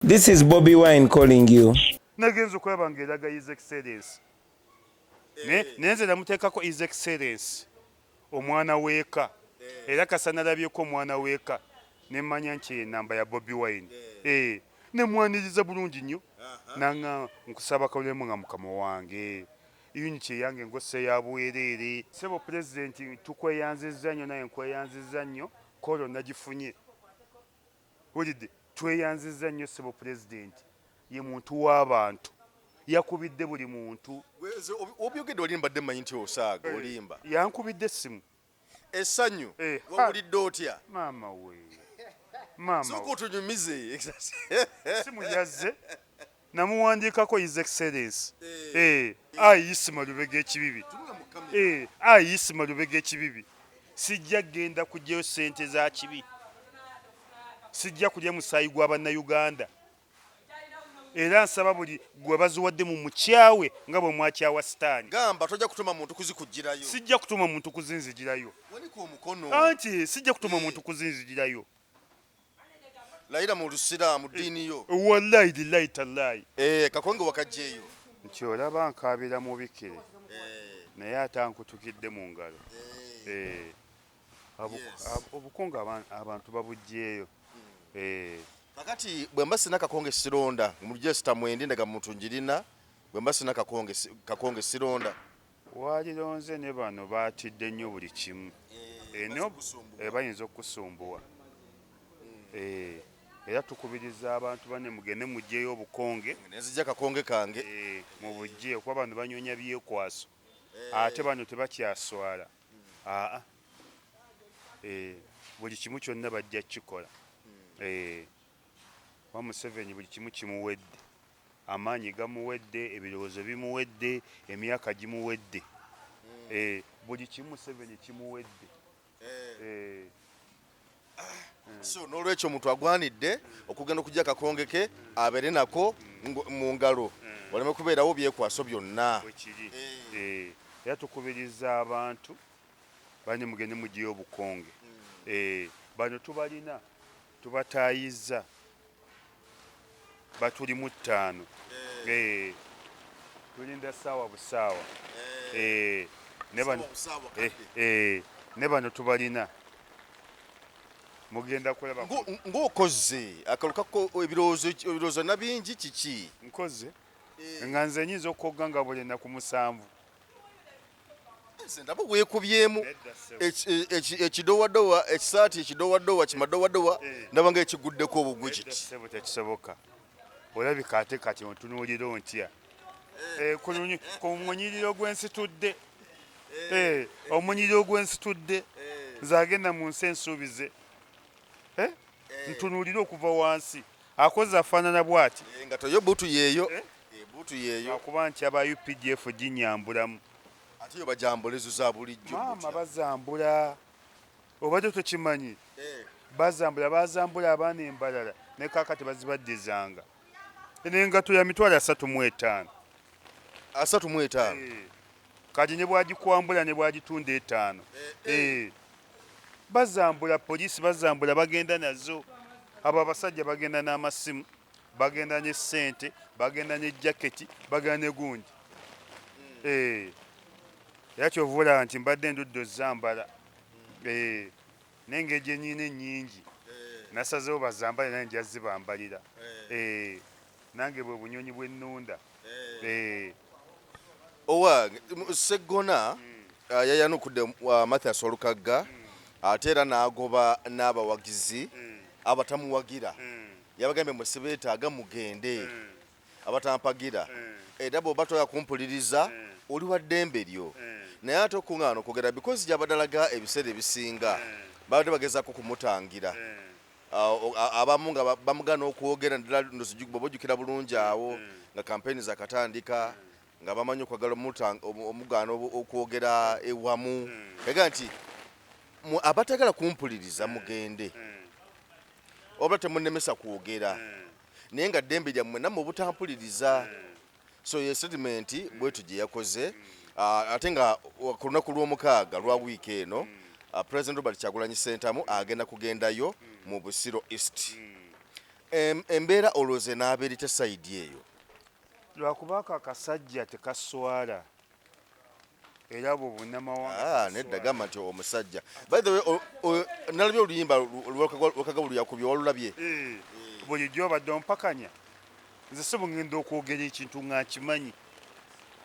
This is Bobby Wine calling you. Nagenza okulaba ng'eraga His Excellence. Nenze namuteekako His Excellence omwana w'eka. Era kasa nalabyeko omwana w'eka ne mmanya nti enamba ya Bobby Wine. Ne mwaniriza bulungi nnyo. Nanga nkusaba kalemu nga mukama wange. Unity yange ngose ya bwereere. Sebo President tukweyanzizza nnyo naye nkweyanzizza nnyo. Kolo nagifunye. Wulidde tweyanzizza nnyo Sebo President. Ye muntu w'abantu. Yakubidde buli muntu. Obyogedde oli mbadde mmanyi nti osaaga olimba. Yankubidde essimu. Essanyu wawulidde otya? Maama we. Maama. Sooka otunyumize. Simu yazze. Namuwandiikako His Excellence. Ayisima lubega ekibibi. Ayisima lubega ekibibi. Sijja genda kugyayo ssente za kibi. Sijja kulya musaayi gwa bannayuganda. Era nsaba buli gwe baziwadde mu mukyawe nga bwe mwakyawa sitaani. Gamba tojja kutuma muntu kuzikugirayo. Sijja kutuma muntu kuzinzigirayo. Waliko omukono. Anti sijja kutuma muntu kuzinzigirayo. Layira mu Lusiraamu ddiini yo. Wallahi lillahi tallahi. Kakonge wakajjeeyo. Nti olaba nkaabira mu bikere. Naye atankutukidde mu ngalo. Obukungu abantu babuggyeyo. Kakati bwe mba sina kakonge sironda mu register mwendi ndaga muntu njirina bwe mba sina kakonge sironda. Walironze ne bano baatidde nnyo buli kimu. Eno bayinza okusumbuwa. Era tukubiriza abantu bane mugende mugyeyo obukonge. Nenzija kakonge kange. Mu bujje kuba bano banyonya byekwaso. Ate bano tebakyaswala. Buli kimu kyonna bajja kikola. Wa Museveni buli kimu kimuwedde. Amaanyi gamuwedde, ebirowoozo bimuwedde, emyaka gimuwedde. Buli kimu Museveni kimuwedde. So n'olwekyo omuntu agwanidde okugenda okujja kakonge ke abeere nako mu ngalo waleme kubeerawo byekwaso byonna. Era tukubiriza abantu bane mugende mugyeyo obukonge. Bano tubalina tubataayiza batuli mu 5. Tulinda ssaawa busaawa. Ne bano tubalina mugenda kulaba ng'okoze akalukako ebirowoozo na bingi kiki nkoze nga nze nyinza okogga nga buli ennaku 7. ndaba weekubyemu ekidowadowa ekisaati ekidowadowa kimadowadowa ndaba nga ekiguddeko obugwi kiti. Sebo tekisoboka. Olabika ate kati ontunuulira ontya. Ku munyiriro gw'ensitudde. Omunyiriro gw'ensitudde. Nze agenda mu nsi ensuubize. Ntunuulira okuva wansi. Akoze afaanana bw'ati. Nga toyo buutu yeeyo. Buutu yeeyo. Akuba nti aba UPDF ginyambulamu. Ate yo bajambulezo za bulijjo. Maama bazambula. Obadde tokimanyi. Bazambula abaana embalala. Ne kaakati bazibaddizanga. N'engato ya mitwalo 35. 35. Kati ne bwagikwambula ne bwagitunda 5. Bazambula poliisi bazambula bagenda nazo. Abo abasajja bagenda n'amasimu, bagenda ne ssente, bagenda ne jaketi, bagenda ne gundi. Era kyovula nti mbadde nduddo zambala. N'engeri ennyina ennyingi. Nasazeewo bazambale naye nja zibambalira. Nange bwe bunyonyi bw'ennunda. Owange Sseggona yayanukudde Mathias Olukagga ate era n'agoba n'abawagizi abatamuwagira. Yabagambye mwe sibeetaaga mugende abatampagira. Era bw'oba toya kumpuliriza oli wa ddembe lyo. Naye ate okuŋŋaana okwogera because gy'abadalaga ebiseera ebisinga babadde bagezaako kumutangira. Abamu nga bamugaana okwogera ddala bw'oba ojjukira bulungi awo nga kampeyini zakatandika nga bamanyi okwagala omugaana okwogera ewamu. Yaga nti abatagala kumpuliriza mugende obula temunnemesa kwogera naye nga ddembe lyammwe nammwe obutampuliriza. So ye statement bwetu gye yakoze ate nga ku lunaku lw'omukaaga lwa wiiki eno President Robert Kyagulanyi Ssentamu agenda kugendayo mu Busiro East. embeera olwoze n'abeera te sayidi eyo lwakubaka akasajja tekaswala era bwe bunnamawanga nedda gamba nti omusajja by the way nalabye oluyimba lwakagabulu yakubye walulabye bulijjo obadde ompakanya nze si bugenda okwogera ekintu nga nkimanyi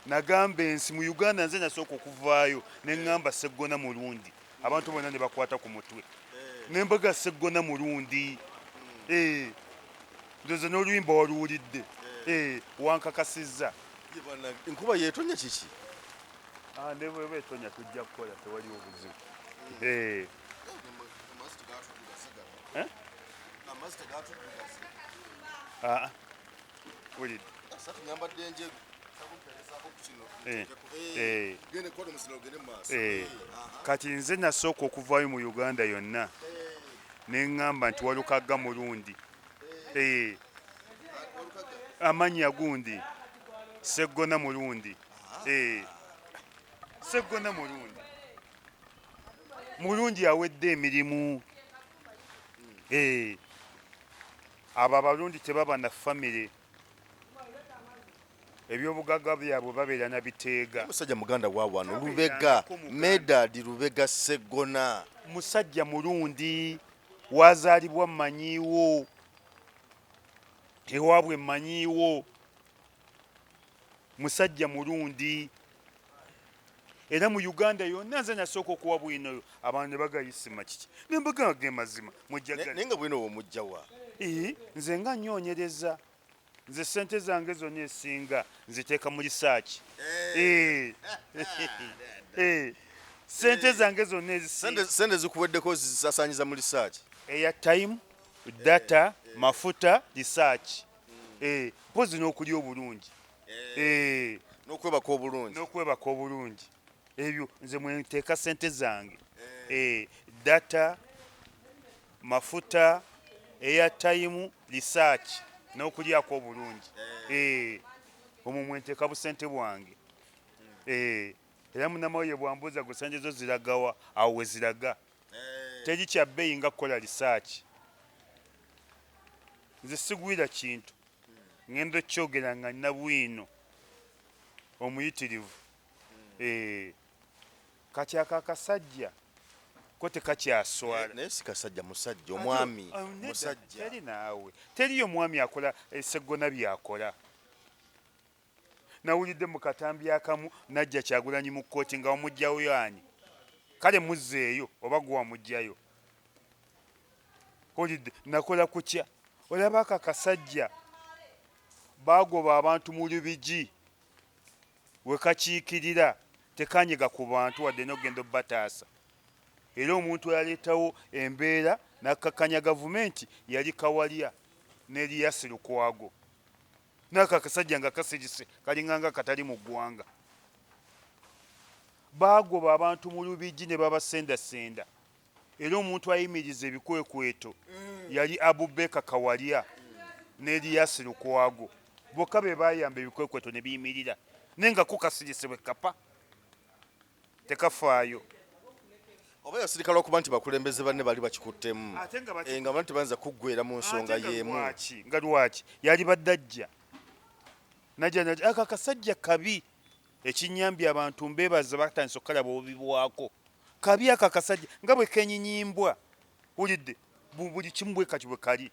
nagamba ensi mu uganda nze nasooka okuvaayo neŋŋamba seggona mulundi abantu bonna ne bakwata ku mutwe nembaga seggona mulundi ndoze n'oluyimba waluwulidde wankakasizza enkuba yeetonya kiki ne bweba etonya tujja kukola tewali obuzibu wulidde kati nze nasooka okuvaayo mu uganda yonna neŋŋamba nti walukagga mulundi amannya gundi seggona mulundi seggona mulundi awedde emirimu abo abalundi tebaba na famire ebyobugagga byabwe babeera na biteega musajja muganda wa wano lubega medadi lubega seggona musajja mulundi wazaalibwa mmanyiiwo ewaabwe mmanyiiwo musajja mulundi era mu uganda yonna nze nasooka okuwa bwinoyo abantu ne bagayisima kiki nembaga ge mazima naye nga bwino omujjawa nze nga nnyonyereza nze sente zange zonna esinga nziteeka mu lisaaki sente zange zonna ezisinga sente zikuweddeko zisasanyiza mu lisaaki airtime data mafuta lisaaki mpozi n'okulya obulungi n'okwebaka obulungi ebyo nze mwenteeka sente zange data mafuta airtime lisaaki n'okulyako obulungi omwo mwenteeka busente bwange era munamaye bwambuuza gu sente zo ziragawa awo we ziraga teri kya bbeeyi nga kukola lisaaki nze sigwira kintu ngenda okyogera nga nina bwino omuyitirivu kati ako akasajja ko tekakyaswala naye si kasajja musajja omwami musajja teri naawe teriyo omwami akola eseggona byakola nawulidde mu katambi akamu najja Kyagulanyi mu kkooti nga wamugjawo yani kale muzzeeyo oba gwe wamugjayo olidde nakola kutya olaba ako akasajja baagoba abantu mu lubigi we kakiikirira tekanyiga ku bantu wadde n'ogenda obbataasa era omuntu eyaleetawo embeera n'akkakkanya gavumenti yali Kawalya n'Erias Lukwago n'ako akasajja nga kasirise kalinganga katali mu ggwanga baagoba abantu mu lubigi ne babasendasenda era omuntu ayimiriza ebikwekweto yali Abubeka Kawalya n'Erias Lukwago bokka be baayamba ebikwekweto ne biyimirira naye nga ko kasirise bwe kapa tekafaayo oba yasirikala okuba nti bakulembeze banne bali bakikuttemu nga bantu tebayinza kuggwera mu nsonga y'emu nga lwaki yali baddajja najja ako akasajja kabi ekinyambye abantu mbeebaza batandise okukalaba obubi bwako kabi ako akasajja nga bwe kenyinyimbwa wulidde buli kimu bwe kati bwe kali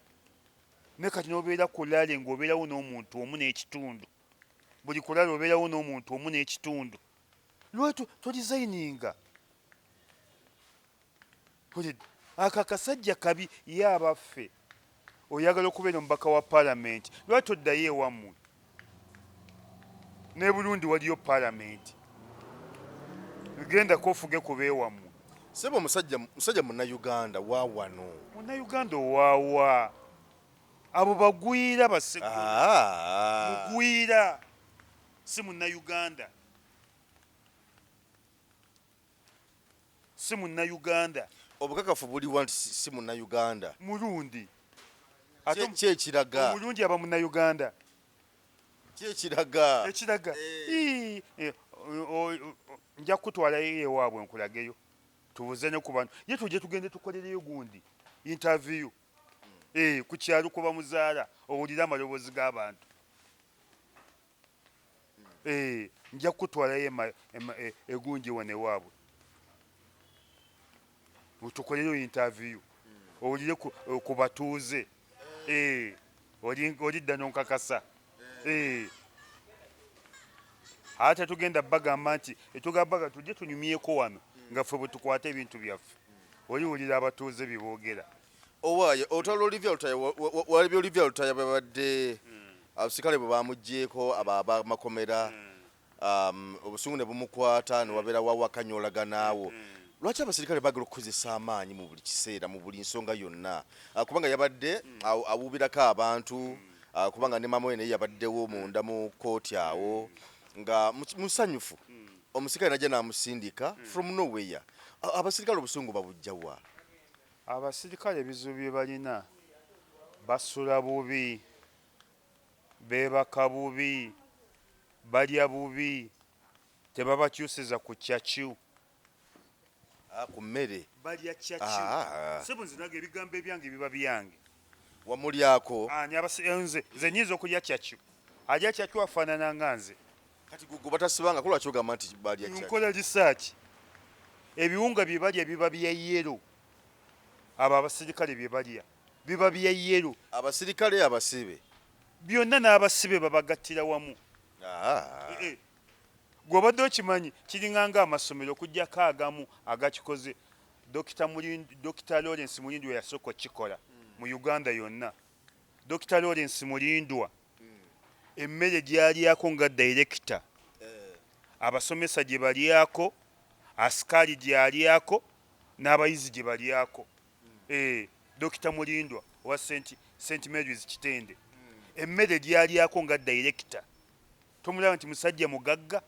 ne kati n'obeera ku laale ng'obeerawo n'omuntu omu n'ekitundu buli kulaale obeerawo n'omuntu omu n'ekitundu lwatu tolizayininga ako akasajja kabi ye abaffe oyagala okubeera omubaka wa paalamenti lwatu oddayo ewammwe ne Burundi waliyo paalamenti genda kofuge ku beewammwe sebo musajja munnayuganda wa wano munnayuganda owaawa abo bagwira baseggona mugwira si munnayuganda si munnayuganda obukakafu buliwa nti si munnayuganda mulundi kyekiraga omulungi aba munnayuganda kyekiraga ekiraga nja kutwalayo ewaabwe nkulageyo tubuze ne ku bantu ye tujje tugende tukolereyo gundi interview ku kyalo kuba muzaala owulira amaloboozi g'abantu. Nja kukutwalayo egunji wano ewaabwe tukoleyo interview owulire ku batuuze. Olidda n'onkakasa. Ate tugenda bagamba nti etugabaga tujje tunyumyeko wano nga ffe bwe tukwata ebintu byaffe. Oliwulira abatuuze bye boogera. Owaaye otwala Olivia Lutaya walibya Olivia Lutaya babadde abasirikale bwe bamuggyeko abamakomera obusungu ne bumukwata ne wabeera wawakanyolaganaawo. Lwaki abasirikale baagala okukozesa amaanyi mu buli kiseera mu buli nsonga yonna? Kubanga yabadde awuubirako abantu, kubanga ne maama we naye yabaddewo munda mu kooti awo nga musanyufu. Omusirikale najja n'amusindika from nowhere. Abasirikale obusungu babujjawa? Abasirikale ebizibu bye balina basula bubi, beebaka bubi, balya bubi, tebabakyusiza ku kyakyu. Ku mmere Balya kyakyu. Sebo nzinaga ebigambo ebyange biba byange. Wamulyako? Nze nyinza okulya kyakyu. Alya kyakyu afaanana nga nze. Kati gwe batasibanga kulwaki ogamba nti balya kyakyu? Nkola research. Ebiwunga bye balya biba bya yero. Abo abasirikale bye balya biba bya yero. Abasirikale abasibe byonna n'abasibe babagattira wamu. Gwe obadde okimanyi kiringanga amasomero okuggyako agamu agakikoze. Dr. Lawrence Mulindwa yasooka okukikola mu Uganda yonna. Dr. Lawrence Mulindwa emmere gy'alyako nga director, abasomesa gye balyako, asikaali gy'alyako, n'abayizi gye balyako. Dr. Mulindwa wa St. Mary's Kitende emmere gy'alyako nga director. Tomulaba nti musajja mugagga?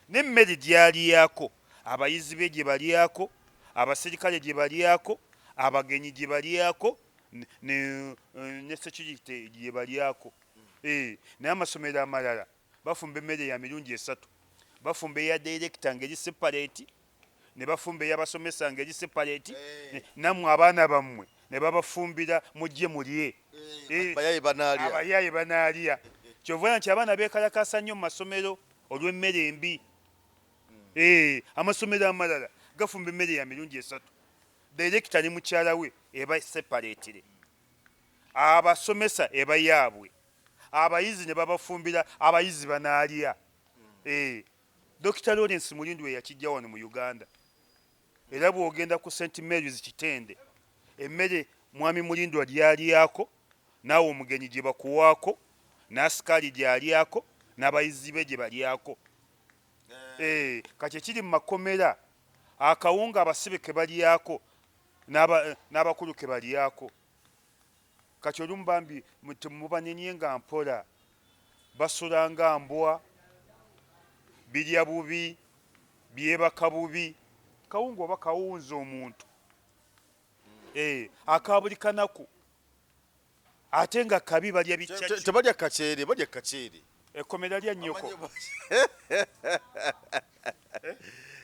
N'emmere gy'alyako, abayizi be gye balyako, abasirikale gye balyako, abagenyi gye balyako, ne security gye balyako. Naye amasomero amalala bafumba emmere ya mirundi 3. Bafumba eya director ngeri separate, ne bafumba ey'abasomesa ngeri separate, nammwe abaana bammwe ne babafumbira mujje mulye. Abayaaye banaalya. Kyova nti abaana beekalakasa nnyo mu masomero olw'emmere embi. Amasomero amalala gafumba emmere ya mirundi 3. Director ne mukyala we eba separatire. Abasomesa eba yaabwe. Abayizi ne babafumbira abayizi banaalya. Dr. Lawrence Mulindwa yakijja wano mu Uganda. Era bw'ogenda ku St. Mary's Kitende, emmere mwami Mulindwa gy'alyako, naawe omugenyi gye bakuwaako, n'asikaali gy'alyako, n'abayizi be gye balyako. Kati ekiri mu makomera, akawunga abasibe ke balyako, n'abakulu ke balyako. Kati olumu bambi mubanenye nga mpola, basula nga mbwa, birya bubi, byebaka bubi. Kawunga oba kawunza omuntu. Aka buli kanaku. Ate nga kabi balya bikyaki. Tebalya kaceere, balya kaceere. Ekkomera lya nnyoko.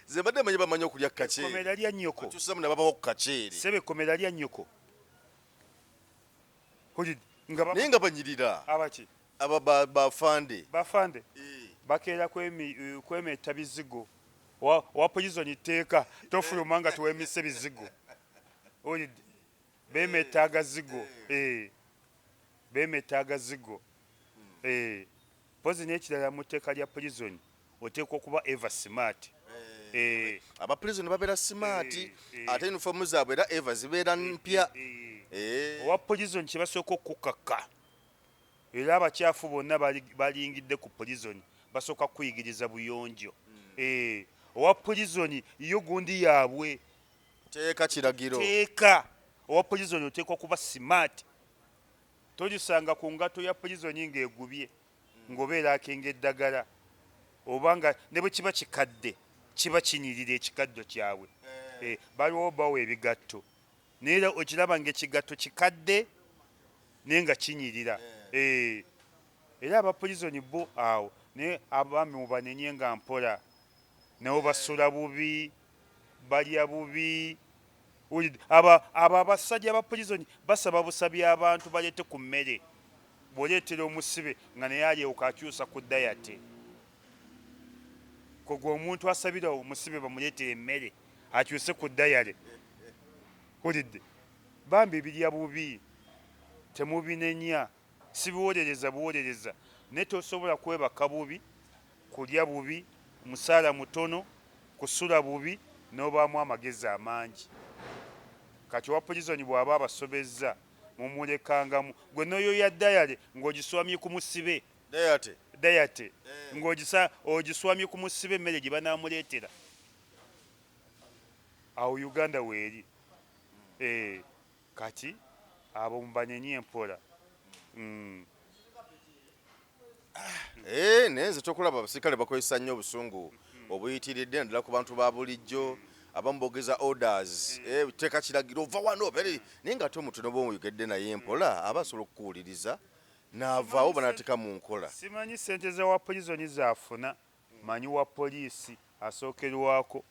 Ze badde manyi bamanyi okulya kaceere. Ekkomera lya nnyoko. Tusamu ne babaho kaceere. Sebe ekkomera lya nnyoko. Naye nga banyirira. Abaki? Aba bafande. Bafande. Bakeera kwemeta bizigo. Wa prison teeka tofuluma nga tuwemise bizigo. Olidde. Bemeta agazigo. Bemeta agazigo. Pozi n'ekirala mu tteeka lya prison oteekwa okuba eva smart. Aba prison babeera smart, ate uniform zaabwe era eva zibeera mpya. Owa prison kye basooka okukaka. Era abakyafu bonna balingidde ku prison basooka kuyigiriza buyonjo. Owa prison yo gundi yaabwe. Teeka kiragiro. Teeka. Owa prison oteekwa kuba smart. Tolisanga ku ngato ya prison ng'egubye ng'obeera akenga eddagala. Obanga ne bwe kiba kikadde kiba kinyirira ekikaddo kyabwe. Baliwo bawa ebigatto. Naye okiraba ng'ekigatto kikadde naye nga kinyirira. Era aba prison bo awo naye abaami mubanenye nga mpola. Nabo basula bubi, balya bubi, abo abasajja ba prison basaba busabi abantu balete ku mmere bw'oleetera omusibe nga naye alyoka akyusa ku dayate kogwe omuntu asabira omusibe bamuleetera emmere akyuse ku dayale olidde bambi ebirya bubi temubinenya sibiwolereza buwolereza naye tosobola kwebaka bubi kulya bubi musaala mutono kusula bubi n'obaamu amagezi amangi kati owa pulizoni bw'aba abasobezza mumulekangamu gwe n'oyo ya dayale ng'ogiswamye ku musibe dayate ng'ogiswamye ku musibe emmere gye banaamuleetera awo uganda weeri kati abo mubanenye empola naye nze tokulaba abasirikale bakozesa nnyo obusungu obuyitiridde naddala ku bantu ba bulijjo abamu boogeza orders teeka kiragiro ova wano naye nga ate omuntu noba omuyogedde naye empola aba asobola okukuwuliriza n'avaawo banateeka mu nkola. simanyi sente zawa pulizoni zaafuna manyi wa poliisi asookerwako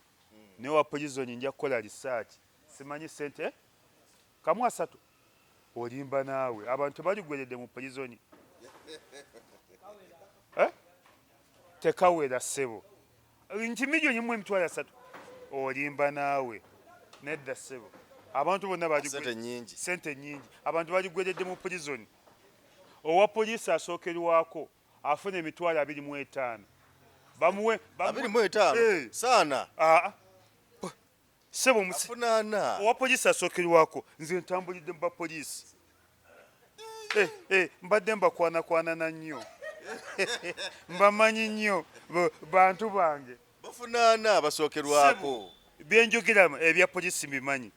ne wa pulizoni nja kukola risaaki simanyi sente kamu 3 olimba naawe abantu baligweredde mu pulizoni tekawera ssebo nti miliyoni mu 3 olimba naawe nedda ssebo abantu bonna sente nyingi abantu baligweredde mu pulizoni owa poliisi asookerwako afuna emitwalo 25 bamuwe 25 saana ssebo afunaana owa poliisi asookerwako nze ntambulidde mu bapoliisi mbadde mbakwanakwanana nnyo mbamanyi nnyo bantu bange bafunaana basookerwako byenjogeramu ebya poliisi mbimanyi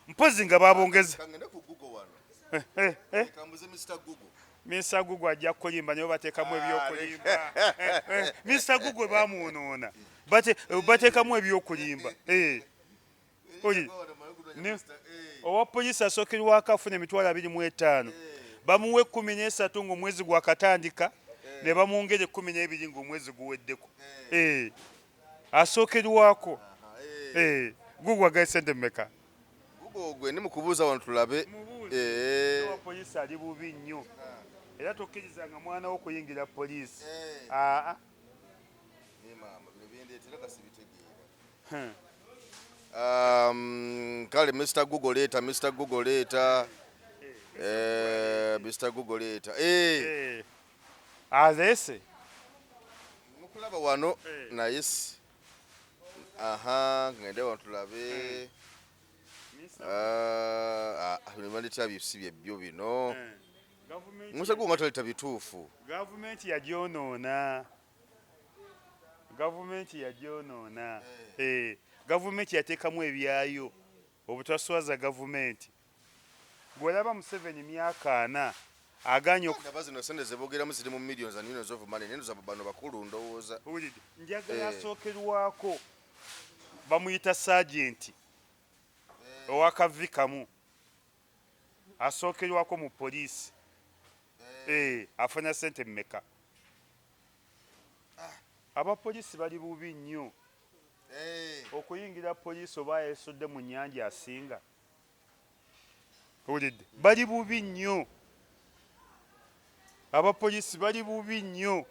mpozi nga babongeza Mr. Google ajja kulimba naye bateekamu ebyokulimba Mr. Google bamwonoona bateekamu ebyokulimba owa poliisi asookerwako afuna emitwalo 25 bamuwe 13 ng'omwezi gwakatandika ne bamwongera 12 ng'omwezi guweddeko asookerwako Google agaye sente mmeka gwe ndi mukubuuza wano tulabe owa poliisi ali bubi nnyo era tokkirizanga mwana wo okuyingira poliisi kale Mr. Google leeta Mr. Google leeta azese mukulaba wano naye ngende wano tulabe nibaleta bisi byebyo bino Mr. Google taleta bituufu gavumenti yagyonoona gavumenti yateekamu ebyayo obutaswaza gavumenti gwolaba Museveni myaka 4 aganye zino sente zeboogeramu ziri mu millions and millions of money nendo bano bakulu ndowooza njagala asookerwako bamuyita sajenti owakavi kamu asookerwako mu poliisi afuna sente mmeka abapoliisi bali bubi nnyo okuyingira poliisi oba yesudde mu nnyanja asinga olidde bali bubi nnyo abapoliisi bali bubi nnyo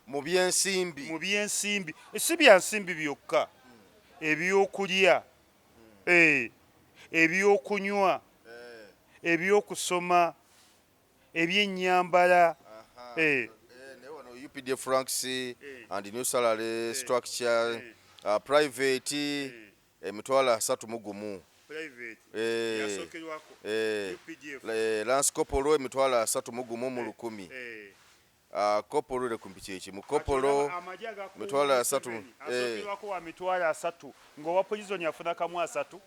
mu byensimbi si bya nsimbi byokka ebyokulya ebyokunywa ebyokusoma ebyennyambala UPDF ranks and new salary structure private emitwalo 31 Lance Kopolo emitwalo 31 mu 10 Kopolo le kumpichechi mu Kopolo mitwalo 3 asookerwako wa mitwalo 3 ng'owa pulizoni afuna kamu 3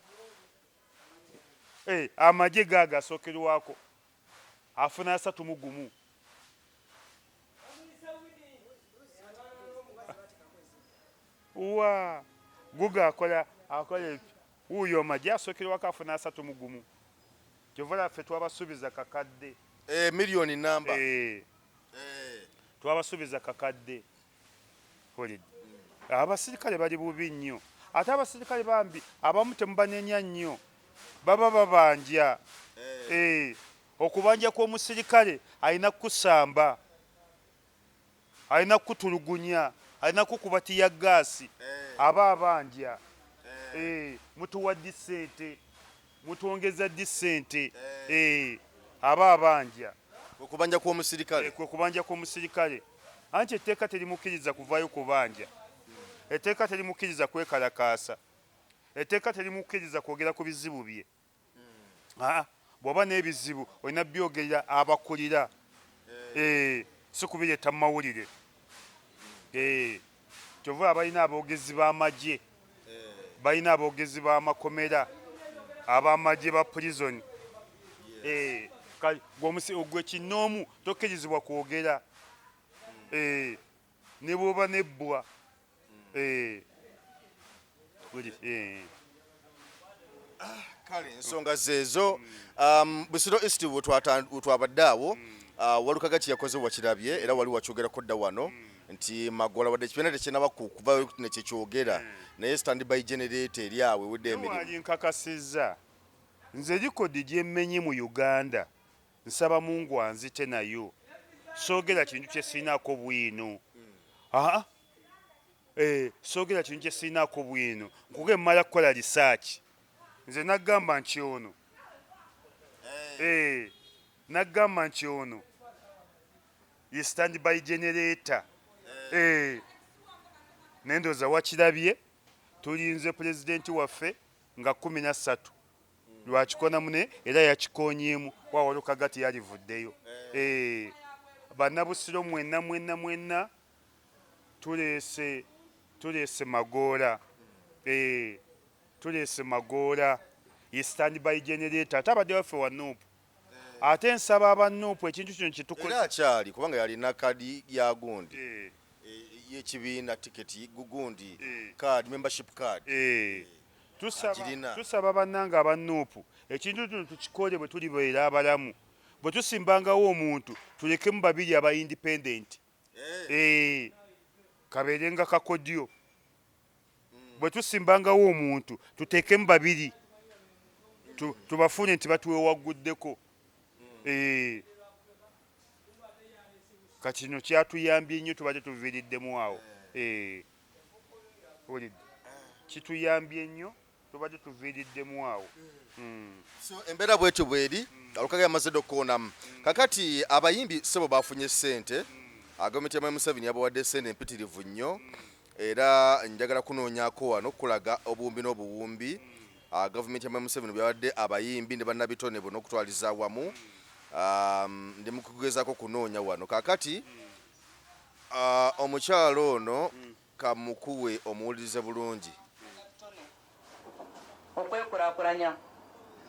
amagye gaaga asookerwako afuna 31 wa guga akola uyo amagye asookerwako afuna 31 kyovala ffe twabasuubiza kakadde million namba twabasuubiza kakadde olidde abasirikale bali bubi nnyo ate abasirikale bambi abamu temubanenya nnyo baba babanja okubanja kw'omusirikale alina kusamba, alina kutulugunya, alina kukubatiya gaasi, aba abanja. Mutuwa disente, mutuongeza disente, aba abanja. Okubanja kw'omusirikale. Okubanja kw'omusirikale. Anti etteeka terimukiriza kuvaayo kubanja. Etteeka terimukiriza kwekalakaasa. Etteeka terimukiriza kwogera ku bizibu bye. Bw'oba n'ebizibu olina byogerera abakulira. Si kubireeta mu mawulire. Kyova abalina aboogezi b'amagye, balina aboogezi b'amakomera, ab'amagye ba prison. Gwe kinoomu tokkirizibwa kwogera. Ne bw'oba nebbwa. Kale ensonga zeezo. Busiro East wetwabadde awo Walukagati yakoze wakirabye era wali wakyogerako dda wano nti Magola wadde ekibiina tekyenaba kuvayo nekyekyogera naye standby generator eri awe wedde emirimu. Wali nkakasizza nze likodi gyemmenye mu Uganda nsaba Mungu anzite nayo soogera kintu kye sirinaako bwino. Soogera kintu kye sirinaako bwino nkuge mmala kukola research nze nagamba nti ono nagamba nti ono ye standby generator. Nendoza wakirabye tulinze pulezidenti waffe nga 13 lwakikona mune era yakikonyeemu wa Walukagati yalivuddeyo. Bannabusiro mwenna tuleese Magoola. Tuleese Magoola ye standby generator ate abadde waffe wa Nuupu. Ate nsaba aba Nuupu ekintu kino kitukoze. Era akyali kubanga yalina kadi ya gundi y'ekibiina tiketi gundi card membership card. Tusaba bannanga aba Nuupu ekintu kino tukikole bwe tulibeera abalamu. Bwe tusimbangawo omuntu tulekemu babiri aba independent. Kabeerenga kakodyo. Bwe tusimbangawo omuntu tuteekemu babiri tubafune nti batuwewaguddeko. Kati kino kyatuyambye nnyo tubadde tuviiriddemu awo. Kituyambye nnyo tubadde tuviiriddemu awo. So embeera bwetyo bweri Walukagati yamaze okukoonamu. Kakati abayimbi sebo bafunye ssente. Gavumenti ya Museveni yabawadde ssente empitirivu nnyo. Era njagala kunoonyaako wano kulaga obuwumbi n'obuwumbi. Gavumenti ya Museveni byawadde abayimbi ne bannabitone bonna okutwaliza wamu. Ndi mu kugezaako kunoonya wano. Kakati omukyalo ono kamukuwe omuwulirize bulungi. Okwekulaakulanya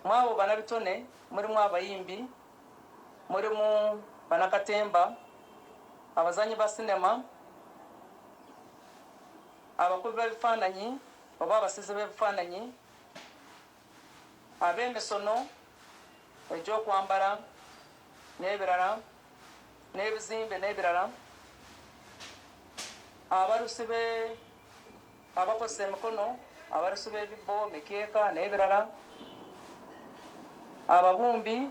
mwabo bannabitone mulimu abayimbi, mulimu bannakatemba, abazanyi ba sinema, abakubi b'ebifaananyi oba abasizi b'ebifaananyi, ab'emisono egy'okwambala n'ebirala n'ebizimbe n'ebirala, abalusi abakozesa emikono, abalusi b'ebibbo, mikeeka n'ebirala, ababumbi,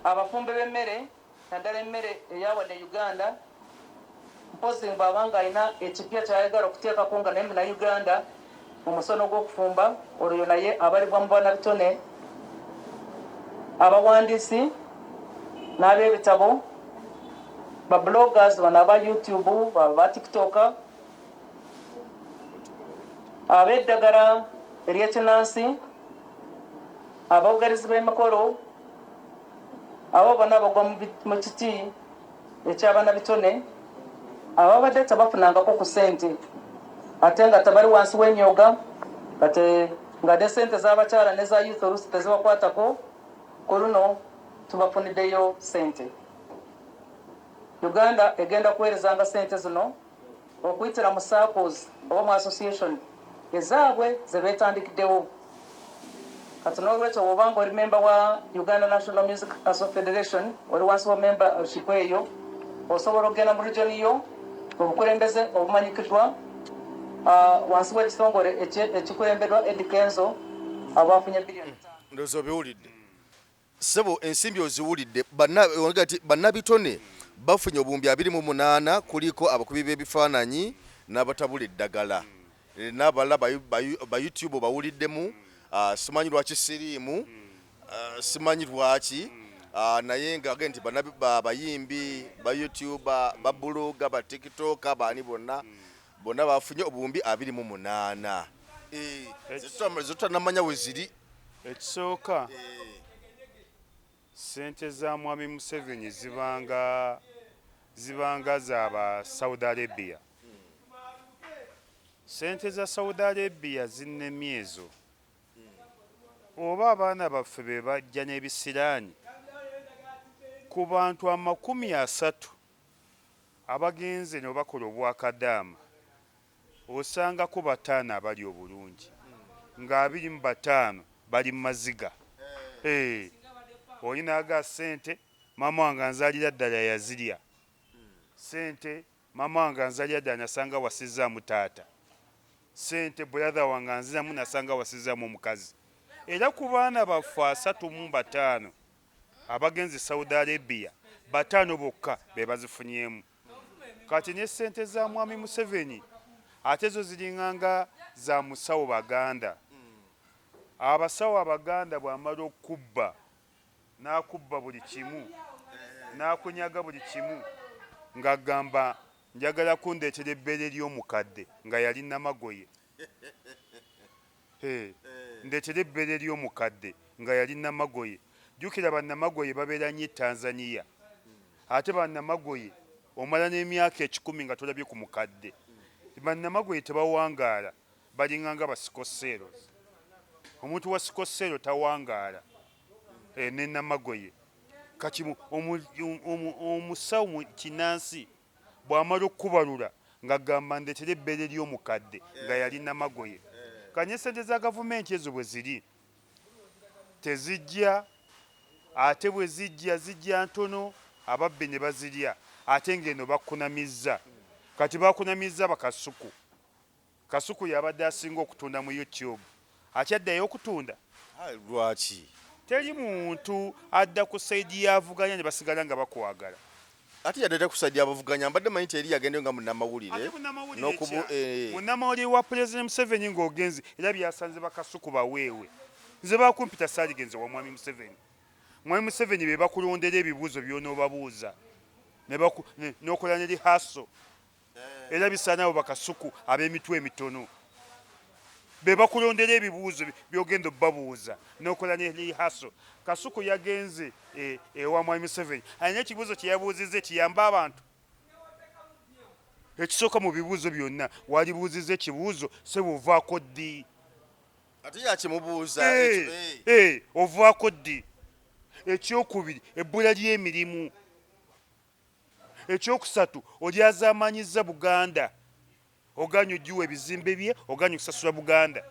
abafumbe b'emmere naddala emmere eyawadde Uganda, mpozi bw'abanga alina ekipya kyayagala okuteekako nga naye na Uganda mu musono gw'okufumba olwo naye abalibwa mu bannabitone, abawandiisi n'ab'ebitabo, ba bloggers bano aba YouTube, ba TikTok, ab'eddagala ery'ekinnansi, aboogerizi b'emikolo, abo bonna bagwa mu kiti eky'abannabitone ababadde tebafunangako ku ssente ate nga tebali wansi w'emyoga nga ne ssente z'abakyala ne za youth oluusi tezibakwatako. Ku luno tubafuniddeyo ssente. Uganda egenda kuweerezanga ssente zino okuyitira mu SACCOs oba mu association ezaabwe ze beetandikiddewo. Kati n'olwekyo bw'obanga oli memba wa Uganda National Music Federation oli wansi wa membership eyo osobola okugenda mu region yo obukulembeze obumanyikiddwa wansi w'ekitongole ekikulemberwa Eddie Kenzo abafunye biliyoni 5. Ndowooza obiwulidde ssebo ensimbi oziwulidde bannabitone bafunye obuwumbi 28 kuliko abakubi b'ebifaananyi n'abatabula eddagala n'abalala ba YouTube bawuliddemu simanyi lwaki siriimu simanyi lwaki naye ng'agenda nti bayimbi ba YouTube ba bloga ba TikTok abaani bonna bafunye obuwumbi 28 zetutanamanya we ziri. Ekisooka sente za mwami Museveni zibanga z'aba Saudi Arabia. Sente za Saudi Arabia zinnemye ezo. Oba abaana baffe be bajja n'ebisiraani ku bantu 30 abagenze ne bakola obwakadaama osangako 5 abali obulungi nga 25 bali mu maziga. Olina aga sente mama wange anzalira ddala yazirya. Sente mama wange anzalira ddala nasanga wasizaamu taata. Sente brother wange anziramu nasanga wasizaamu omukazi. Era ku baana baffe 35 abagenzi Saudi Arabia 5 bokka be bazifunyemu. Kati ne sente za mwami Museveni ate zo ziringanga za musawo Baganda. Abasawo Abaganda bw'amala okubba n'akubba buli kimu n'akunyaga buli kimu ng'agamba njagala kundeetera ebbere ly'omukadde nga yali Namagoye. Ndeetera ebbere ly'omukadde nga yali Namagoye. Jjukira bannamagoye babeera nnyo Tanzania ate bannamagoye omala n'emyaka 10 nga tolabye ku mukadde. Bannamagoye tebawangaala balinganga basikoseero. Omuntu wa sikoseero tawangaala ne Namagoye. Kati omusawo mu Kinansi bw'amala okubalula ng'agamba ndeetera ebbere ly'omukadde nga yali Namagoye. Kanye sente za gavumenti ezo bwe ziri tezijja, ate bwe zijja ntono ababbi ne bazirya ate ng'eno bakunamizza. Kati bakunamizza bakasuku. Kasuku yabadde asinga okutunda mu YouTube. Akyaddayo okutunda? Lwaki? Teri muntu adda ku saidi y'avuganya ne basigala nga bakwagala. Ate yadda ku saidi y'abavuganya mbadde manyi teri yagendeyo nga munnamawulire. Munnamawulire wa President Museveni ng'ogenzi era byasanze bakasuku baweewe. Nze bakumpita saaligenze wa mwami Museveni. Mwami Museveni be bakulondera ebibuuzo by'onoobabuuza n'okola ne lihaso. Era bisaana abo bakasuku ab'emitwe emitono. Be bakulondera ebibuuzo by'ogenda obbabuuza n'okola ne lihaso. Kasuku yagenze ewa mwami Museveni alina ekibuuzo kye yabuuzizza kiyamba abantu. Ekisooka mu bibuuzo byonna walibuuzizza ekibuuzo sebo ovaako ddi. Ate yakimubuuza ovaako ddi. Ekyokubiri ebbula ly'emirimu. Ekyokusatu olyazaamanyizza Buganda oganya ogiwa ebizimbe bye oganya okusasula Buganda.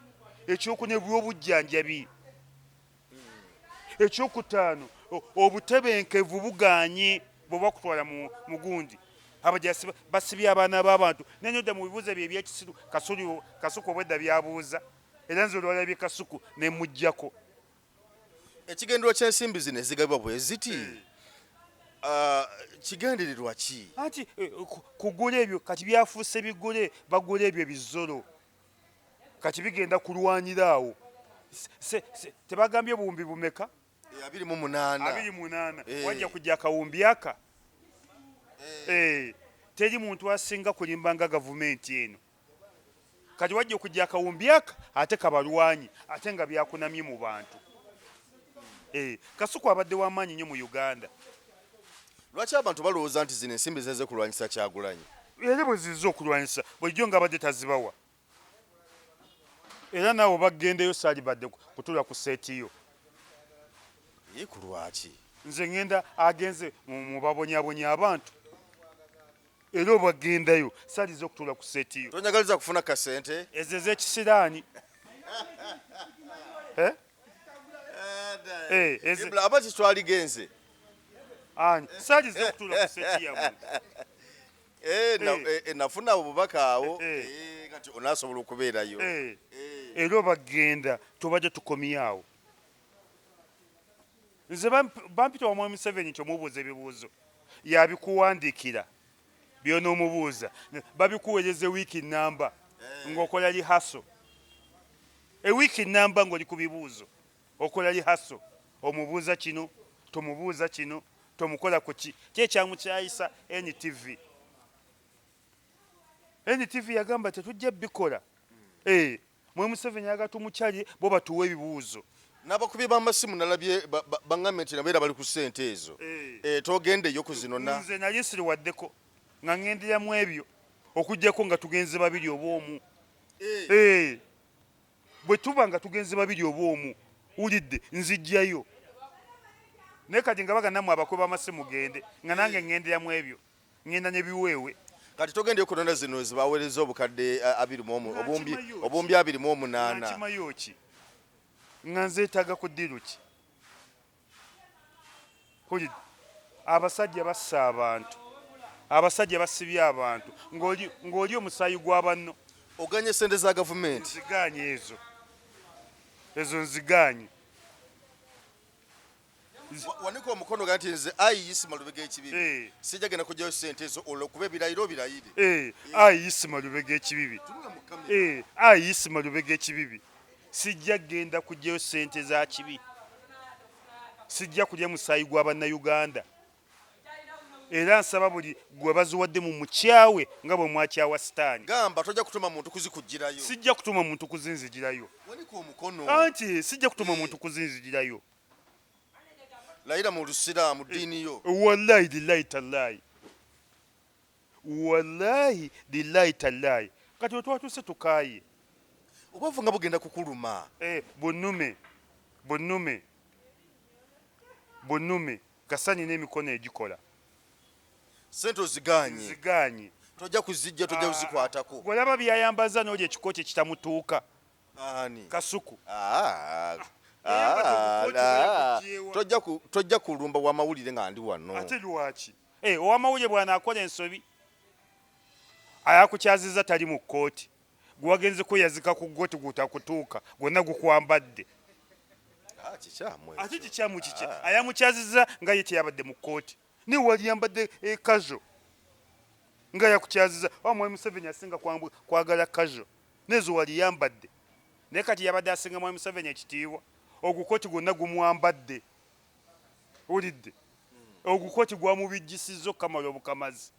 Ekyokune by'obujjanjabi. Ekyokutaano obutebenkevu buganye bwe bakutwala mu gundi. Abajasi basibye abaana b'abantu nenyoda mu bibuuzo bye ebyekisiru Kasuku obwedda byabuuza era nze olwalabye Kasuku ne mujjako. Ekigendero ky'ensimbi zino ezigabibwa bwe ziti kigendererwa ki? Anti kugula ebyo kati byafuuse bigule bagula ebyo bizolo kati bigenda kulwanira awo. Tebagambye buwumbi bumeka? 28. Wajja kujja akawumbi aka. Teri muntu asinga kulimba nga gavumenti eno. Kati wajja okujja akawumbi aka ate kabalwanyi ate nga byakunamye mu bantu. Kasuku abadde w'amaanyi nnyo mu Uganda. Lwaki abantu balowooza nti zino ensimbi zeze kulwanyisa Kyagulanyi? Era bwe zize okulwanyisa bulijjo nga badde tazibawa. Era naawe bagendeyo saali badde kutula ku seetiyo. Ku lwaki? Nze ngenda agenze mu babonyabonya abantu. Era obagendayo saali z'okutula ku seetiyo. Tonyagaliza kufuna kasente? Ezo ez'ekisiraani. Abati twaligenze. Saali z'okutula ku seetiyo. nafuna obubaka awo kati onaasobola okubeerayo era bagenda tubadde tukomyawo nze bampita wamwami Museveni nti omubuuza ebibuuzo yabikuwandiikira byonoomubuuza babikuweereza wiiki namba ng'okola lihaso ewiiki namba ng'oli ku bibuuzo okola lihaso omubuuza kino tomubuuza kino tomukola ku ki kyekyamukyayisa NTV yagamba tetujja bikola mwe Museveni yaga tumukyalye bo batuwa ebibuuzo n'abakubi b'amasimu nalabye baŋŋambye nti nabeera bali ku ssente ezo togendeyo kuzinona nze nali siriwaddeko nga ŋŋenderamu ebyo okuggyako nga tugenze babiri oba omu bwe tuba nga tugenze babiri oba omu wulidde nzijjayo naye kati nga baga nammwe abakubi b'amasimu gende nga nange ŋŋenderamu ebyo ŋŋenda n'ebiweewe kati togendeyo kunona zino zibaweereza obukadde 21 obuwumbi 28 nkimayo ki nga nzeetaaga ku ddiru ki wulidde abasajja bassa abantu abasajja basibye abantu ng'oli omusaayi gwa banno oganye sente za gavumenti nziganye ezo nziganye wanika omukono ga nti nze ayisima lubega ekibibi sijjagenda kujjayo sente ezo olwokuba ebirayiro birayire ayisima lubega ekibibi ayisima lubega ekibibi sijja genda kujjayo sente za kibi sijja kulya musaayi gwa bannayuganda era nsaba buli gwe baziwadde mu mukyawe nga bwe mwakyawa sitaani gamba tojja kutuma muntu kuzikuggirayo sijja kutuma muntu kuzinzigirayo wanika omukono anti sijja kutuma muntu kuzinzigirayo layira mu lusiraamu ddiini yo wallahi lillahi tallahi wallahi lillahi tallahi kati we twatuse tukaaye obwavu nga bugenda kukuluma bunnume gasani n'emikono egikola sente oziganye nziganye tojja kuzijja tojja kuzikwatako gwolaba byayambaza n'oli ekiko kye kitamutuuka ani kasuku tojja kulumba wamawulire nga ndi wano ate lwaki owamawulire bw'anaakola ensobi ayakukyaziza tali mu kkooti gwe wagenze kweyazika ku ggoti gutakutuuka gwonna gukwambadde ate kikyamu kiki ayamukyaziza nga ye teyabadde mu kkooti ni wali yambadde kazo nga yakukyaziza mwami Museveni asinga kwagala kazo nezo wali yambadde naye kati yabadde asinga mwami Museveni ekitiibwa ogukooti gwonna gumwambadde wulidde ogukooti gwamubijjisizza okukamala obukamazi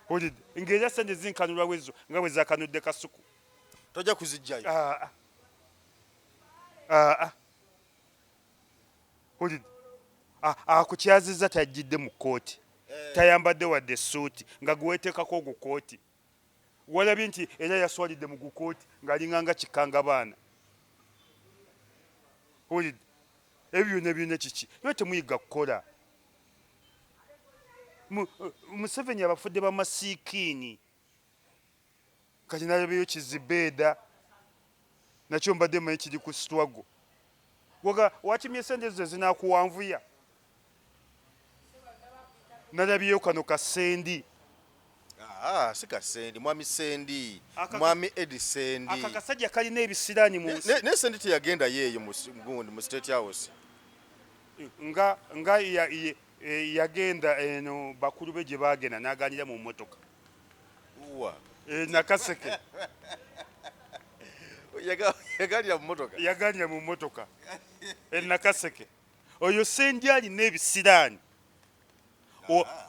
wulidde ng'era sente zinkanulwa wezo nga bwe zakanudde kasuku tojja kuzijjayo wulidde akukyazizza tajjidde mu kkooti tayambadde wadde essuuti nga gweteekako ogukooti walabye nti era yaswalidde mu gukooti ng'alinganga kikanga baana wulidde ebyo byonna kiki naye temuyiga kukola Museveni abafudde bamasiikiini kati nalabyeyo kizibeeda nakyo mbadde manyi kiri ku sitwago wakimye sente ezo zinaakuwanvuya nalabyeyo kano kasendi si kasendi mwami sendi mwami edi sendi aka kasajja kalina ebisiraani mu nsi ne sendi teyagenda yeeyo mu state house nga yagenda eno bakulu be gye baagenda n'aganira mu mmotoka nakaseke yaganira mu mmotoka nakaseke oyo sendi alina ebisiraani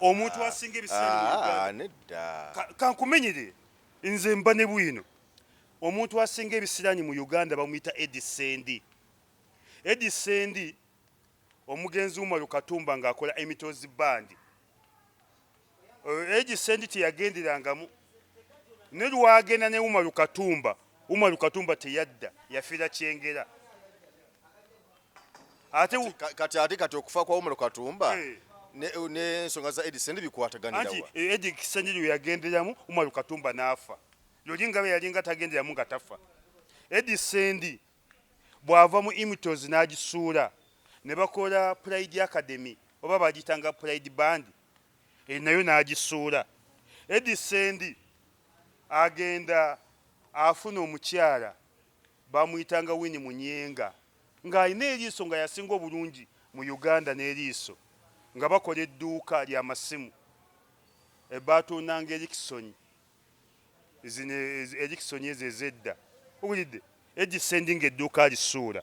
omuntu asinga ebisiraani kankumenyere nze mba ne bwino omuntu asinga ebisiraani mu Uganda bamuyita Edi Sendi omugenzi Umaru Katumba ng'akola emitozi bandi Edi Sendi teyagenderangamu ne lwagenda ne Umaru Katumba teyadda yafiira kyengera kati okufa kwa Umaru Katumba n'ensonga za Edi Sendi bikwataganira wa Edi Sendi lwe yagenderamu Umaru Katumba n'afa lolinga be yalinga tagenderamu nga tafa Edi Sendi bw'ava mu imitozi n'agisuula ne bakola Pride Academy oba bagitanga Pride Band nayo n'agisuula Eddie Sendi agenda afuna omukyala bamuyitanga Winnie Munyenga ng'alina eriiso nga yasinga obulungi mu Uganda n'eriiso nga bakola edduuka ly'amasimu batundanga Ericsson zino Ericsson ezo ez'edda owulidde Eddie Sendi ng'edduuka alisuula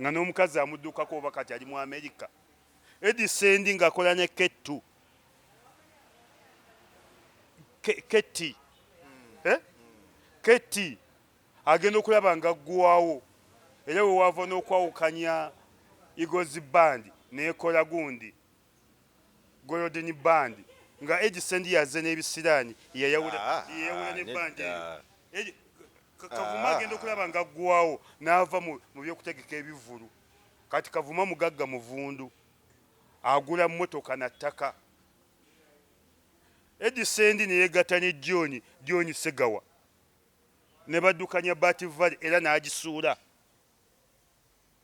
nga n'omukazi amudduukako oba kati ali mu Amerika. Eddie Sendi ng'akola ne Kettu Ketti agenda okulaba nga ggwawo era we wava n'okwawukanya Eagles Band n'ekola gundi Golden Band nga Eddie Sendi yazze n'ebisiraani yeyawula ne bandi eyo Kavuma agenda okulaba nga ggwawo n'ava mu by'okutegeka ebivulu kati Kavuma mugagga muvundu agula mmotoka na ttaka. Eddie Sendi ne yeegatta ne John Segawa ne baddukanya Bat Valley era n'agisuula.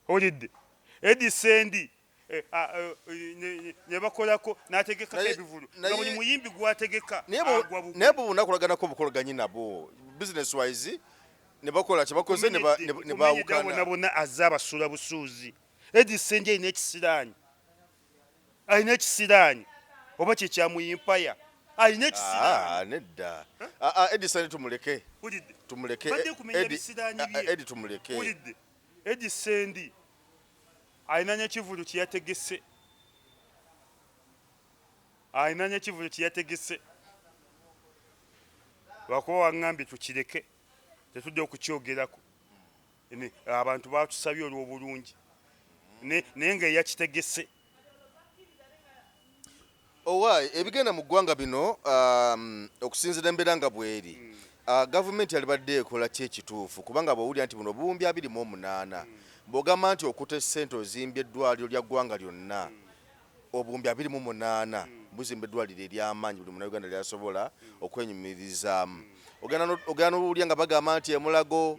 Olidde Eddie Sendi ne bakolako n'ategekako ebivulu nga buli muyimbi gwategeka naye bo bunakolaganako obukologanyi nabo business wise ne bakola kye bakoze ne baawukana bonna azze abasuula busuuzi. Eddie Sendi alina ekisiraani oba kye kyamuyimpaya alina ekisiraani nedda Eddie Sendi tumuleke Eddie tumuleke. Eddie Sendi alina n'ekivulu kye yategese lwakuba waŋŋambye tukireke tetudde okukyogerako abantu batusabye olw'obulungi naye nga eyakitegese owa ebigenda mu ggwanga bino okusinziira embeera nga bweri gavumenti alibadde ekola ki ekituufu kubanga bwowulira nti buno buwumbi 28 bw'ogamba nti okuta essente ozimbye eddwaliro lya ggwanga lyonna obuwumbi 28 buzimba eddwaliro ery'amaanyi buli munnayuganda lyasobola okwenyumirizaamu. Ogenda n'owulira nga bagamba nti emulago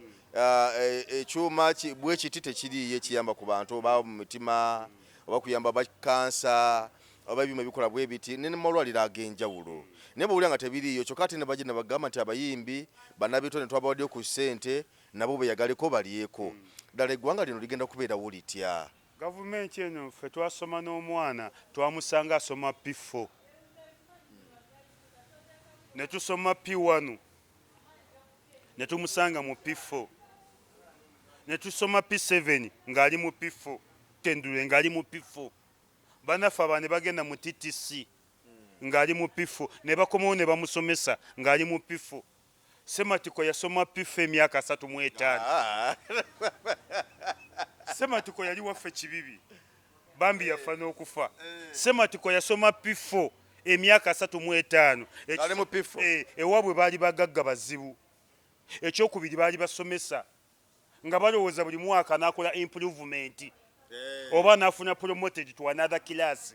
ekyuma bwe kiti tekiriiyo ekiyamba ku bantu oba mu mitima oba kuyamba ba kansa oba ebyuma ebikola bwe biti ne malwaliro ag'enjawulo naye bwowulira nga tebiriiyo kyokka ate ne bagenda bagamba nti abayimbi bannabitone twabawaddeyo ku ssente nabo beyagaleko balyeko. Ddala eggwanga lino ligenda kubeerawo litya? Gavumenti eno ffe twasoma n'omwana twamusanga asoma P4 ne tusoma P1 ne tumusanga mu P4 ne tusoma P7 ng'ali mu P4 Kendule ng'ali mu P4 bannaffe aba ne bagenda mu TTC ng'ali mu P4 ne bakomawo ne bamusomesa ng'ali mu P4. Sematiko yasoma P4 emyaka 35. Sematiko yali waffe kibibi bambi yafa n'okufa. Sematiko yasoma P4 emyaka 35 ewaabwe baali bagagga bazibu. Ekyokubiri baali basomesa nga balowooza buli mwaka n'akola improvement oba n'afuna promoted to another class.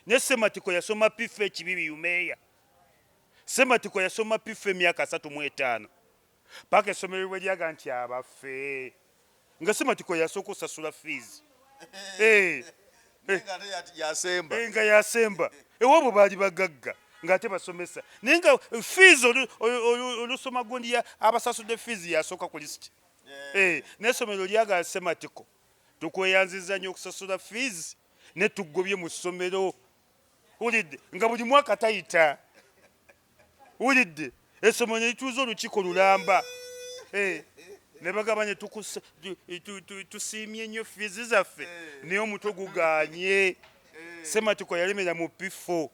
Ne Sematiko yasoma P4 ekibibi yumeeya. Sematiko yasoma P4 emyaka 35 paka essomero bwe lyaga nti abaffe nga Sematiko yasooka osasula fees nga yasemba ewaabwe baali bagagga ng'ate basomesa naye nga fees olusoma gundi abasasudde fees yasooka ku lisiti. N'essomero lyaga Sematiko tukweyanziza nnyo okusasula fees ne tugobye mu ssomero. Wulidde nga buli mwaka tayita. Wulidde essomero ne lituuza olukiiko lulamba ne bagamba ne tusiimye nnyo fees zaffe naye omutwe gugaanye. Sematiko yalemera mu P4.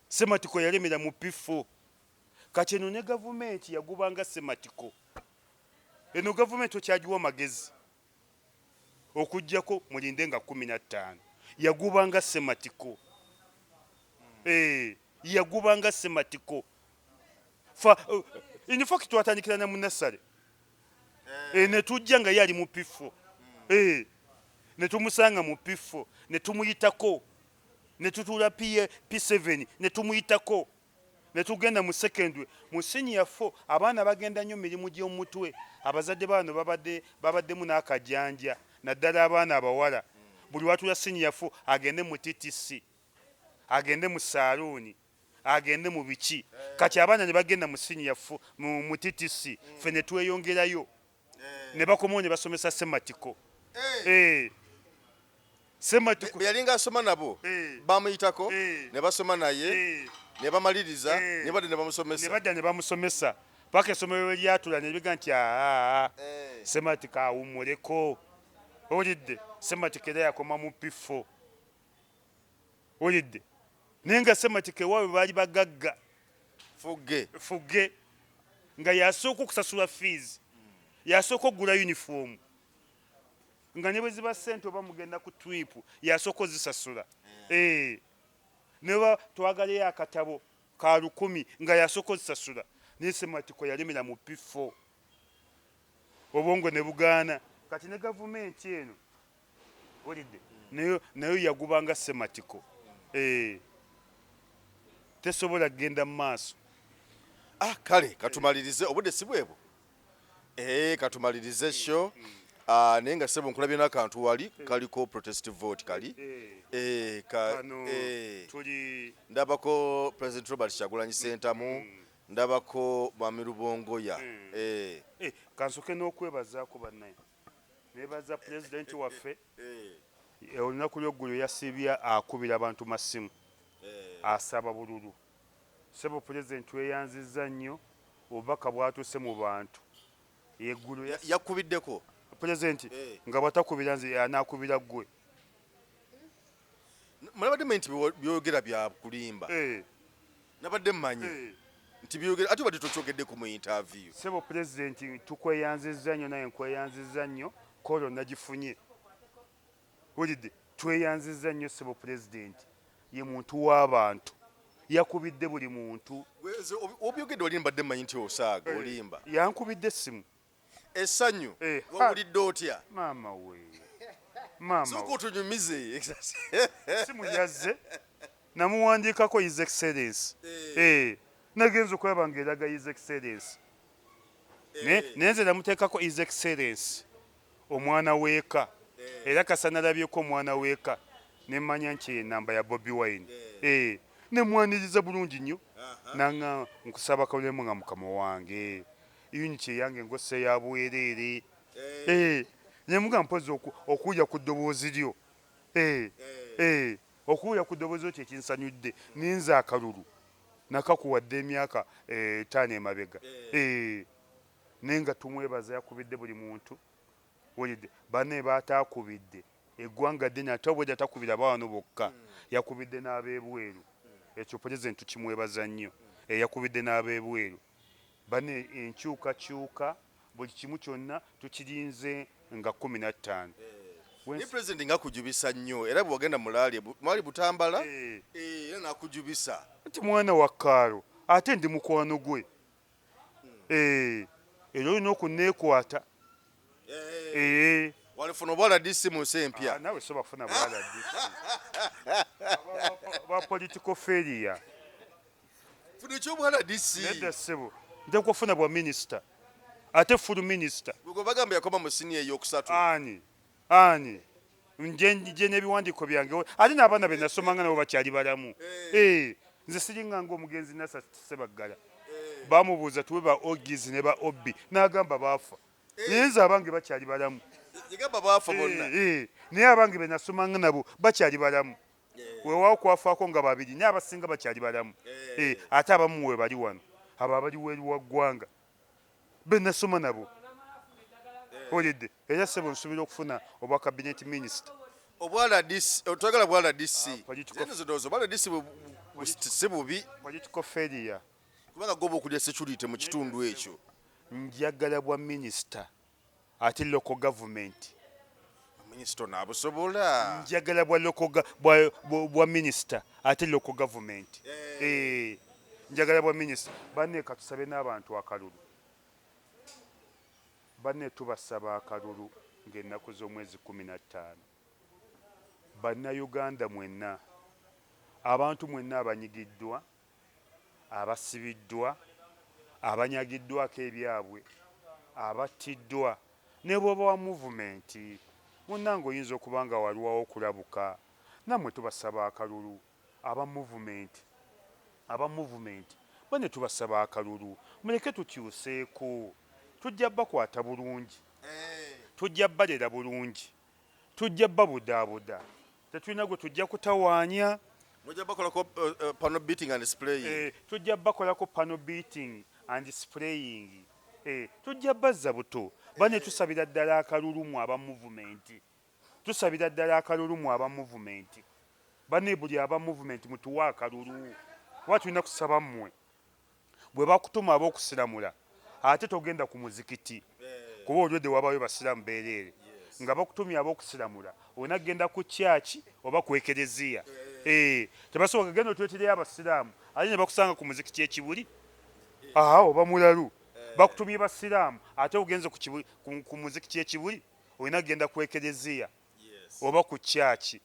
Sematiko yalemera mu P4. Kati eno ne gavumenti yagubanga Sematiko. Eno gavumenti okyagiwa amagezi okuggyako mulinde nga 15 yagubanga Sematiko. Yagubanga Sematiko. In fact twatandikira na munasale ne tujja nga yali mu P4 ne tumusanga mu P4 ne tumuyitako ne tutuula P7 ne tumuyitako ne tugenda mu secondary mu senior 4 abaana bagenda nnyo mirimu gy'omutwe abazadde baano babaddemu n'akajanja naddala abaana abawala buli watula senior 4 agende mu TTC agende mu saaluuni agende mu biki kati abaana ne bagenda mu siniya mu TTC ffe ne tweyongerayo ne bakomawo ne basomesa Sematiko Sematiko yalinga asoma nabo bamuyitako ne basoma naye ne bamaliriza ne badde ne bamusomesa paka essomero lyatula ne biga nti Sematiko awummuleko olidde Sematiko era yakoma mu P4 olidde naye nga Sematiko ewaabwe baali bagagga fugge nga yasooka okusasula fees yasooka okugula uniform nga ne bwe ziba ssente oba mugenda ku trip yasooka ozisasula neba twagalayo akatabo ka 1000 nga yasooka ozisasula naye Sematiko yalemera mu P4 obwongo ne bugaana kati ne gavumenti eno olidde nayo yagubanga Sematiko tesobola kgenda mu maaso kale katumalirize obudde si bwebwo katumalirize sho naye nga ssebo nkulabye n'akantu wali kaliko protest vote kali ndabako President Robert Kyagulanyi Ssentamu ndabako Mwami Rubongoya kansoke n'okwebazaako bannaye nebaza pulezidenti waffe olunaku lw'eggulu yasibya akubira abantu masimu asaba bululu ssebo pulezidenti weyanzizza nnyo obubaka bwatuuse mu bantu yeggulu yakubiddeko pulezidenti nga bwatakubira nze anaakubira ggwe mulabadde mmanyi nti byogera bya kulimba nabadde mmanyi nti byogera ate badde tokyogeddeko mu interview ssebo pulezidenti tukweyanzizza nnyo naye nkweyanzizza nnyo kolo nagifunye olidde tweyanzizza nnyo ssebo pulezidenti ye muntu w'abantu yakubidde buli muntu obyogedde oli mbadde mmanyi nti osaaga olimba yankubidde essimu essanyu wawulidde otya maama we soka otunyumize simu yazze namuwandiikako his excellence nagenza okulaba ngaeraga his excellence naye nze namuteekako his excellence omwana w'eka era kasa nalabyeko omwana w'eka nemmanya nti enamba ya Bobi Wine nemwaniriza bulungi nnyo nanga nkusaba kalemu nga mukama wange unity eyange ngose ya bwereere nemuga mpozi okuwulira ku ddoboozi lyo okuwulira ku ddoboozi lyo kyekinsanyudde ninze akalulu nakakuwadde emyaka 5 emabega naye nga tumwebaza yakubidde buli muntu olidde banne bataakubidde eggwanga ddene ate obwedda takubira baawano bokka yakubidde n'ab'ebweru ekyo pulezidenti tukimwebaza nnyo yakubidde n'ab'ebweru banne enkyukakyuka buli kimu kyonna tukirinze nga 15 ni president nga kujubisa nnyo era bwagenda mwali Butambala era nakujubisa nti mwana wa Kaalo ate ndi mukwano gwe era olina okuneekwata walifuna obwala DC mu nsi empya nawe so bafuna bwala DC ba political failure funa ekyobwala DC nedda ssebo nja kufuna bwa minister ate full minister gwe bagamba yakoma mu siniya eyokusatu ani nje n'ebiwandiiko byange ate n'abaana be nasomanga nabo bakyali balamu nze siringa ng'omugenzi Nasa Sebaggala bamubuuza tuwe ba Ogies ne ba Obbi n'agamba baafa naye nze abange bakyali balamu yagamba baafa bonna naye abange be nasomanga nabo bakyali balamu weewaawo kwafaako nga babiri naye abasinga bakyali balamu ate abamu we bali wano abo abali weeri wa ggwanga be nasoma nabo olidde era ssebo nsuubira okufuna obwa cabinet minister obwala DC otwagala bwala DC obwala DC si bubi political failure kubanga goba okulya security mu kitundu ekyo njagala bwa minister ate local government minister n'abusobola njagala bwa minister ate local government njagala bwa minister banne katusabe n'abantu akalulu banne tubasaba akalulu ng'ennaku z'omwezi 15 bannayuganda mwenna abantu mwenna abanyigiddwa abasibiddwa abanyagiddwako ebyabwe abattiddwa ne bw'oba wa muvumenti munnange oyinza okuba nga waliwawo okulabuka nammwe tubasaba akalulu aba muvumenti aba movement bane tubasaba akalulu muleke tukyuseeko tujja bakwata bulungi tujja balera bulungi tujja babudaabuda tetulina gwe tujja kutawaanya mujja bakolako panel beating and spraying tujja bakolako panel beating and spraying tujja bazza buto bane tusabira ddala akalulu mu aba movement tusabira ddala akalulu mu aba movement bane buli aba movement mutuwa akalulu kuba tulina kusaba mmwe bwe bakutuma ab'okusiramula ate togenda ku muzikiti kuba olwedde wabayo basiramu beereere nga bakutumya ab'okusiramula onagenda ku kyaki oba ku ekereziya tebasobola genda otwetereyo abasiraamu ate ne bakusanga ku muzikiti ekibuli oba mulalu bakutumye basiraamu ate ogenze ku muzikiti ekibuli olina kugenda ku ekereziya oba ku kyaki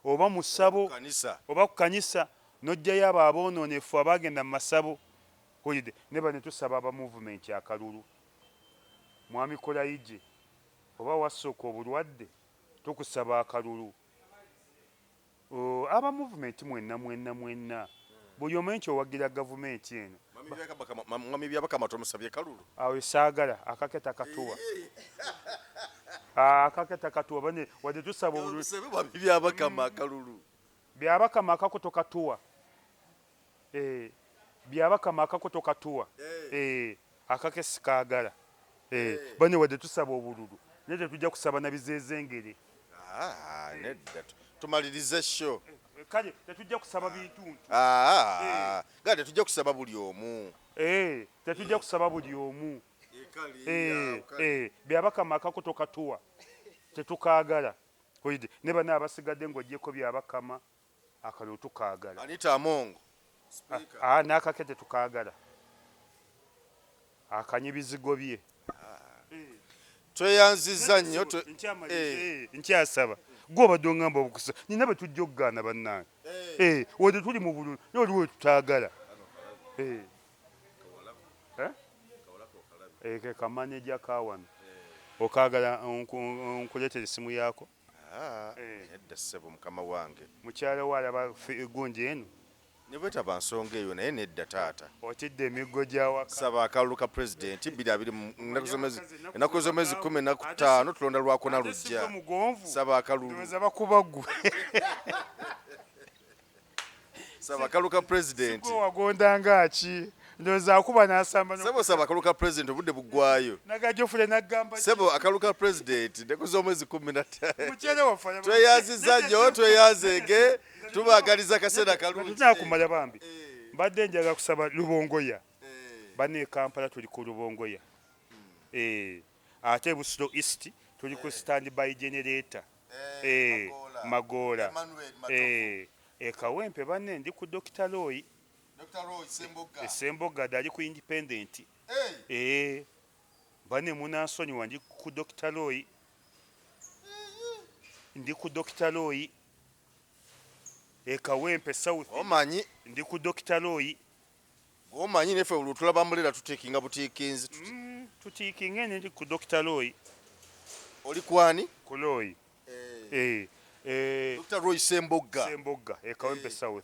oba mu ssabo oba ku kanisa n'ojjayo abo aboononefu abagenda mu masabo oyide ne bane tusaba aba movement akalulu mwami Kolayije oba wasooka obulwadde tukusaba akalulu aba movement mwenna buli omu ekyo owagira gavumenti eno mwami byabakama tomusabye kalulu awo esaagala akaketa katuwa akaketa katuwa bane wadde tusaba mwami byabakama akalulu byabakama akakoto katuwa byabakama akakoto katuwa akakesi kaagala bane wadde tusaba obululu naye tetujja kusaba na bizezengere nedda tumalirize sho kale tetujja kusaba bintuntu nga tetujja kusaba buli omu tetujja kusaba buli omu byabakama akakoto katuwa tetukaagala oyide ne bana abasigadde ng'ogyeko byabakama akalulu tukaagala Anita Amongo n'akake tetukaagala akanye bizigo bye tweyanziza nnyo nkyasaba gwe obadde oŋŋamba obukusa nina bwe tujja okugaana bannange wadde tuli mu bululu naye oliwo tutaagala ke kamaneja kawano okaagala onkuleetera essimu yaako nedda ssebo mukama wange mukyala we alaba egonja eno ne bwetaba nsonga eyo naye nedda taata otidde emiggo gyawaka saba akalulu ka pulezidenti 22 ennaku z'omwezi 15 tulonda lwakuna lujja saba akalulu bakuba ggwe saba akalulu ka pulezidenti wagondanga ki ndowooza akuba n'asamba sebo saba akalulu ka pulezidenti obudde buggwayo nagajofule naggamba sebo akalulu ka pulezidenti ennaku z'omwezi 15 mukyala waffe tweyanziza nnyo tweyanzege tubaagaliza akaseera kalungi tunakumala bambi mbadde njagala kusaba Lubongoya bane Kampala tuli ku Lubongoya ate Busiro East tuli ku standby generator Magola Kawempe bane ndi ku Dr. Roy Semboga dali ku Independent bane Munansonyi wandi ku Dr. Roy ndi ku Dr. Roy Kawempe South omanyi ndi ku Dr. Roy omanyi nefe olutulaba mulera tutekinga butikinzi tutikinga ndi ku Dr. Roy oli kwani ku Roy Dr. Roy Semboga Kawempe South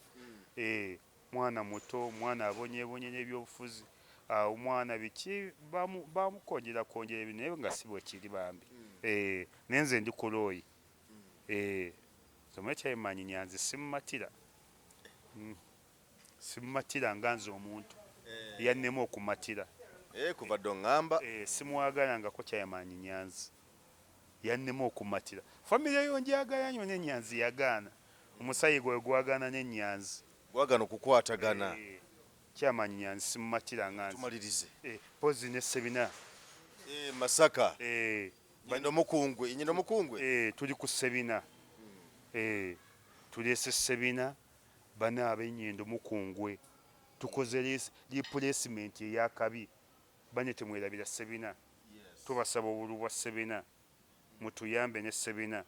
mwana muto mwana abonyebonye n'ebyobufuzi omwana biki bamukongera ebinaye nga si bwe kiri bambi nenze ndi ku Roy Zomwe kyayimanyi Nyanzi simumatira nga nze omuntu yannema okumatira kuva dde oŋŋamba simwagalangako kyayimanyi Nyanzi yannema okumatira famire yo njagala nnyo n'Enyanzi yagaana omusayi gwe gwagaana n'Enyanzi gwagana okukwatagana kyamanyi Nyanzi simumatira nga nze tumalirize pozi ne Sebina Masaka Nyendo Mukungwe tuli ku Sebina tuleese Sebina bana ab'Ennyendo Mukungwe tukoze replacement eyakabi banye temwerabira Sebina tubasaba obulu bwa Sebina mutuyambe ne Sebina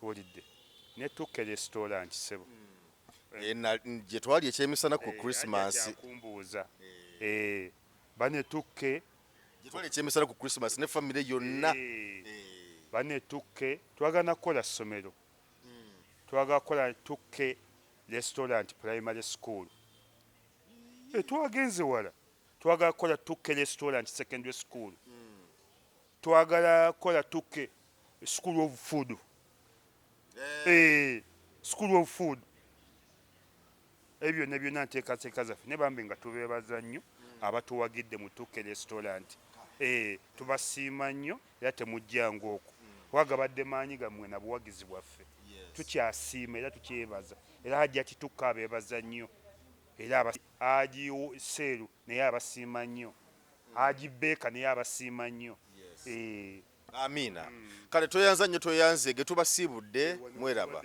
olidde ne tukke restaurant sebo gye twali ekyemisana ku Christmas bane tukke gye twali ekyemisana ku Christmas ne famire yonna bane tukke twagana kukola ssomero twagala kukola tukke restaurant primary school. Twagenze wala. Twagala kukola Tukke restaurant secondary school. Twagala kukola Tukke school of food. School of food. Ebyo ne byonna nteekateeka zaffe ne bambi nga tubeebaza nnyo abatuwagidde mu Tukke restaurant. Tubasiima nnyo era temujjanga okwo. Wagabadde maanyi gammwe na buwagizi bwaffe. Tukyasiima era tukyebaza. Era Hajjati Tukke abeebaza nnyo. Era Haji Seeru naye abasiima nnyo. Haji Beeka naye abasiima nnyo. Amiina. Kale toyanza nnyo toyanze ge tubasiibudde mweraba.